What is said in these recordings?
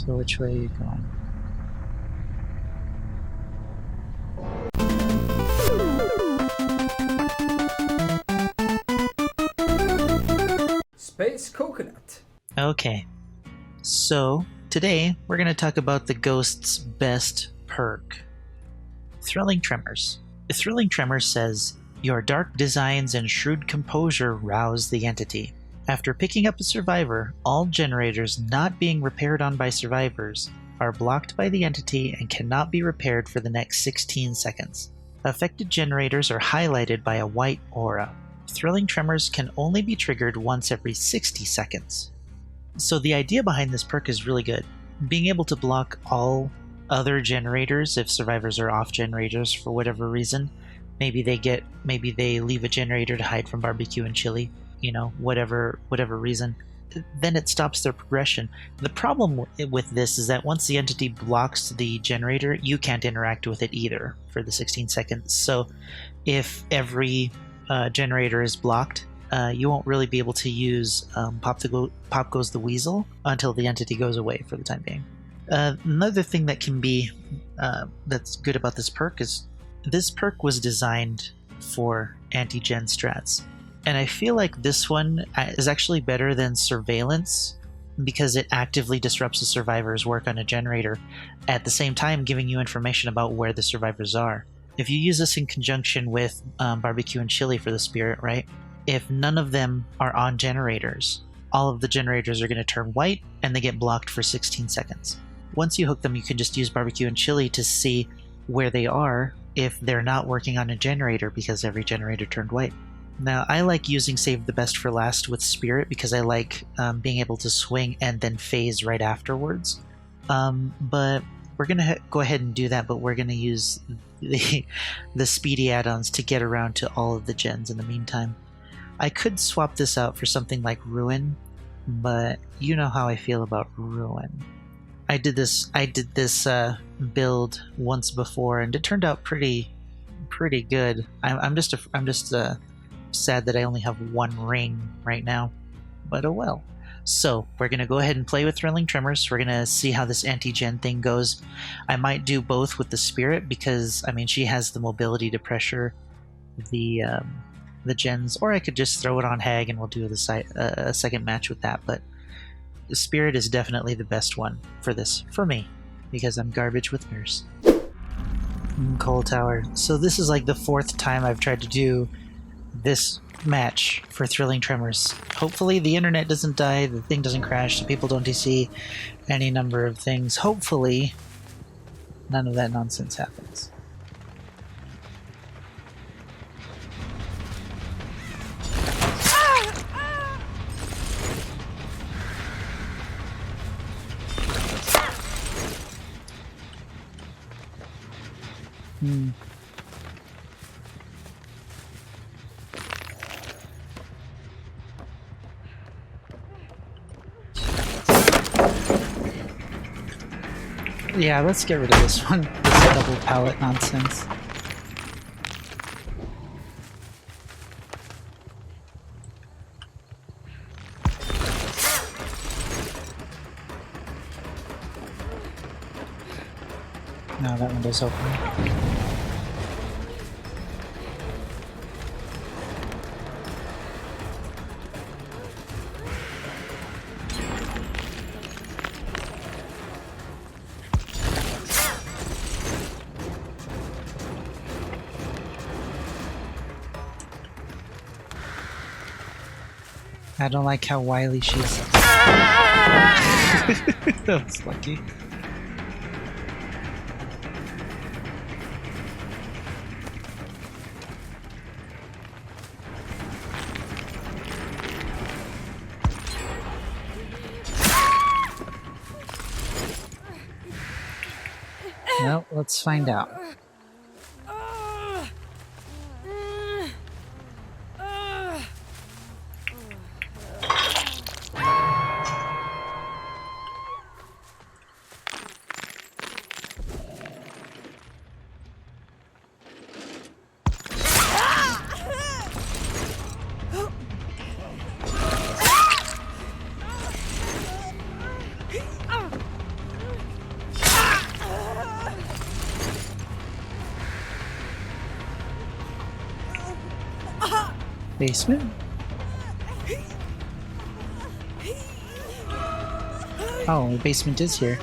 So which way are you going? Space coconut. Okay, so today we're going to talk about the Ghost's best perk. Thrilling Tremors. Thrilling Tremors says, your dark designs and shrewd composure rouse the entity. After picking up a survivor, all generators not being repaired on by survivors are blocked by the entity and cannot be repaired for the next 16 seconds. Affected generators are highlighted by a white aura. Thrilling Tremors can only be triggered once every 60 seconds. So the idea behind this perk is really good. Being able to block all other generators if survivors are off generators for whatever reason. Maybe they leave a generator to hide from barbecue and chili, whatever reason. Then it stops their progression. The problem with this is that once the entity blocks the generator, you can't interact with it either for the 16 seconds. So if every generator is blocked, you won't really be able to use Pop Goes the Weasel until the entity goes away for the time being. Another thing that can be that's good about this perk is this perk was designed for anti-gen strats, and I feel like this one is actually better than Surveillance because it actively disrupts the survivor's work on a generator, at the same time giving you information about where the survivors are. If you use this in conjunction with barbecue and chili for the spirit, right? If none of them are on generators, all of the generators are going to turn white and they get blocked for 16 seconds. Once you hook them, you can just use barbecue and chili to see where they are if they're not working on a generator because every generator turned white. Now, I like using Save the Best for Last with Spirit because I like being able to swing and then phase right afterwards. But we're going to go ahead and do that, but we're going to use the speedy add-ons to get around to all of the gens in the meantime. I could swap this out for something like Ruin, but you know how I feel about Ruin. I did this build once before, and it turned out pretty good. I'm just sad that I only have one ring right now, but oh well. So we're gonna go ahead and play with Thrilling Tremors. We're gonna see how this anti-gen thing goes. I might do both with the Spirit because she has the mobility to pressure the gens, or I could just throw it on Hag and we'll do a second match with that. But the Spirit is definitely the best one for this, for me, because I'm garbage with nurse. Coal Tower. So this is like the 4th time I've tried to do this match for Thrilling Tremors. Hopefully the internet doesn't die, the thing doesn't crash, so people don't see any number of things. Hopefully none of that nonsense happens. Yeah, let's get rid of this one. This double pallet nonsense. No, that window's open. I don't like how wily she is. That was lucky. Well, let's find out. Basement? Oh, the basement is here.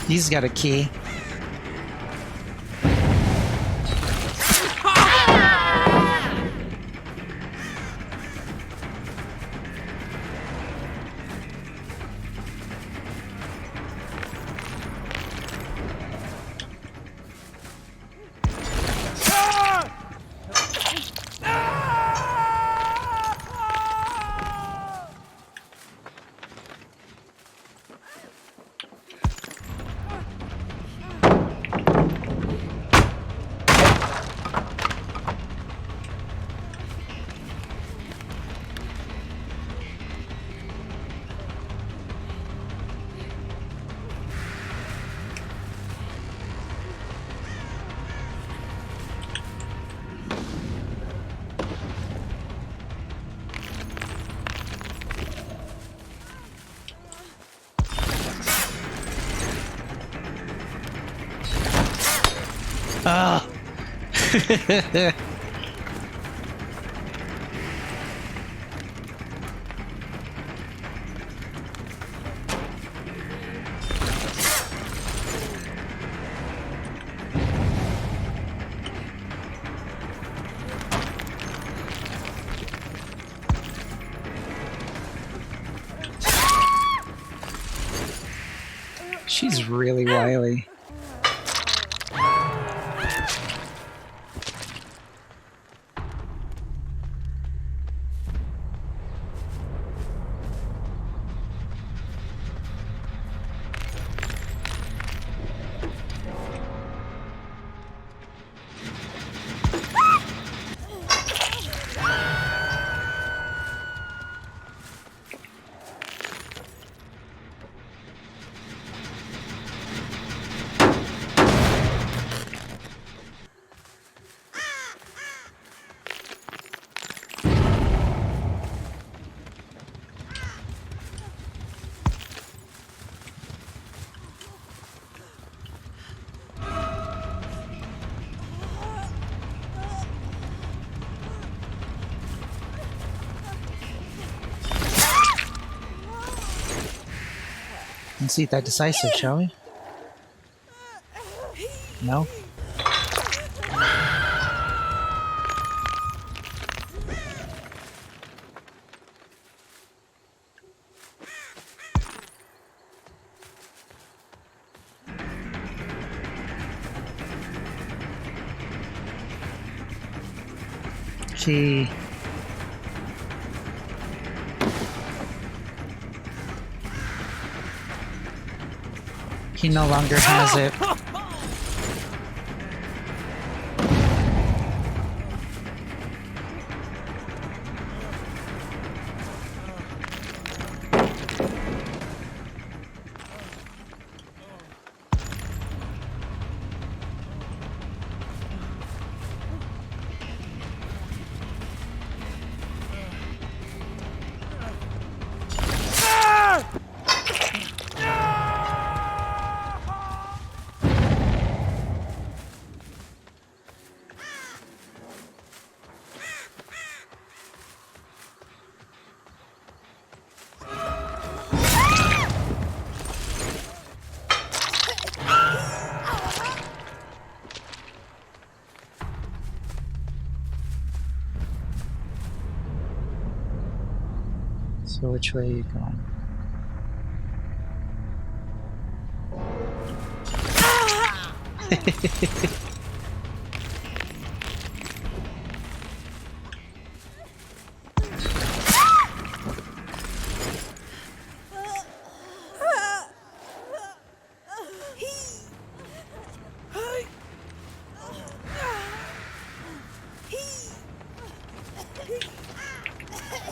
He's got a key. Ah! She's really wily. Let's see that decisive, shall we? No? He no longer has it. So which way are you going?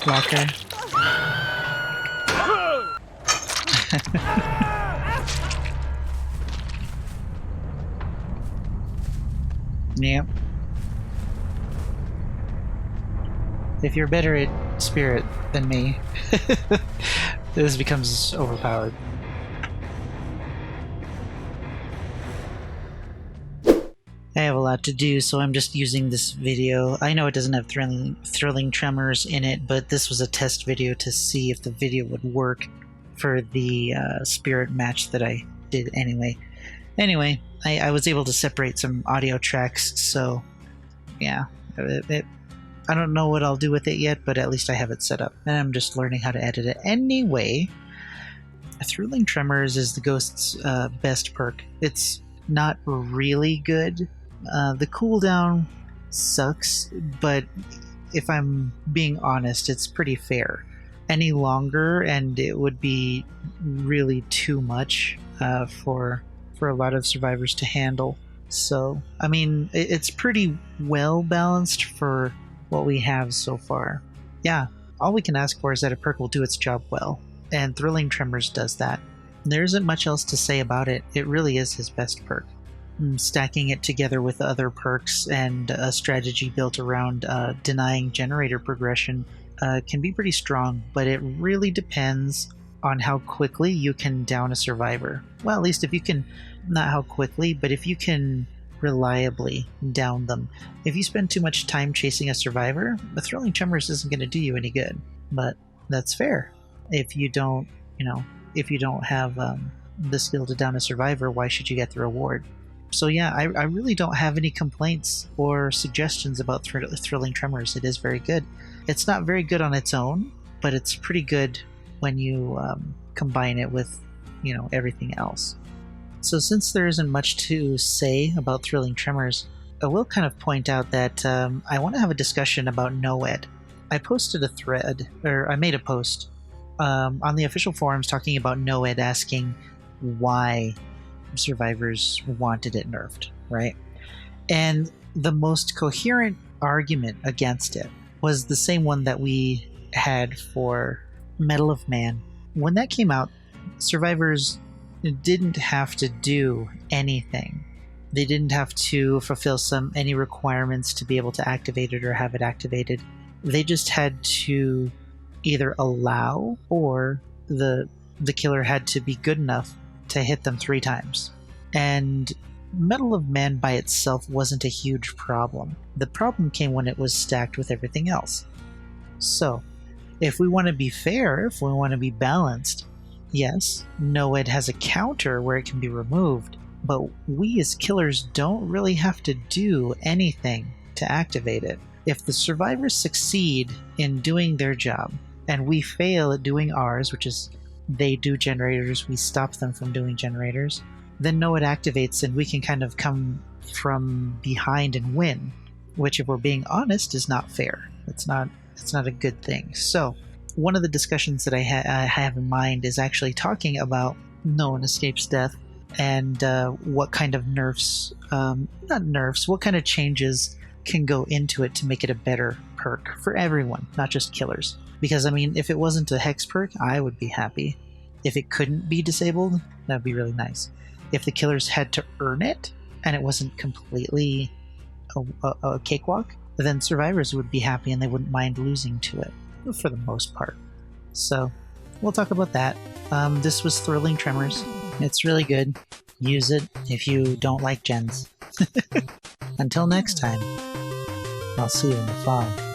Blocker. Yep. If you're better at spirit than me, this becomes overpowered. I have a lot to do, so I'm just using this video. I know it doesn't have thrilling tremors in it, but this was a test video to see if the video would work for the spirit match that I did anyway. Anyway, I was able to separate some audio tracks, so yeah. I don't know what I'll do with it yet, but at least I have it set up, and I'm just learning how to edit it. Anyway, Thrilling Tremors is the Ghost's best perk. It's not really good. The cooldown sucks, but if I'm being honest, it's pretty fair. Any longer and it would be really too much for a lot of survivors to handle. So, I mean, it's pretty well balanced for what we have so far. Yeah, all we can ask for is that a perk will do its job well, and Thrilling Tremors does that. There isn't much else to say about it. It really is his best perk. Stacking it together with other perks and a strategy built around denying generator progression can be pretty strong, but it really depends on how quickly you can down a survivor. Well, at least if you can, not how quickly, but if you can reliably down them. If you spend too much time chasing a survivor, the Thrilling Tremors isn't going to do you any good. But that's fair. If you don't, if you don't have the skill to down a survivor, why should you get the reward? So yeah, I really don't have any complaints or suggestions about Thrilling Tremors. It is very good. It's not very good on its own, but it's pretty good when you combine it with, everything else. So since there isn't much to say about Thrilling Tremors, I will kind of point out that I want to have a discussion about NoED. I posted a thread, or I made a post on the official forums talking about NoED, asking why survivors wanted it nerfed, right? And the most coherent argument against it was the same one that we had for Medal of Man. When that came out, survivors didn't have to do anything. They didn't have to fulfill any requirements to be able to activate it or have it activated. They just had to either allow, or the killer had to be good enough to hit them 3 times. And Medal of Man by itself wasn't a huge problem. The problem came when it was stacked with everything else. So, if we want to be fair, if we want to be balanced, yes, NoED has a counter where it can be removed, but we as killers don't really have to do anything to activate it. If the survivors succeed in doing their job, and we fail at doing ours, which is they do generators, we stop them from doing generators, then NoED activates and we can kind of come from behind and win, which, if we're being honest, is not fair. It's not a good thing. So one of the discussions that I have in mind is actually talking about No One Escapes Death and what kind of nerfs, not nerfs, what kind of changes can go into it to make it a better perk for everyone, not just killers. Because, I mean, if it wasn't a hex perk, I would be happy. If it couldn't be disabled, that'd be really nice. If the killers had to earn it, and it wasn't completely a cakewalk, then survivors would be happy and they wouldn't mind losing to it, for the most part. So, we'll talk about that. This was Thrilling Tremors. It's really good. Use it if you don't like gens. Until next time, I'll see you in the fog.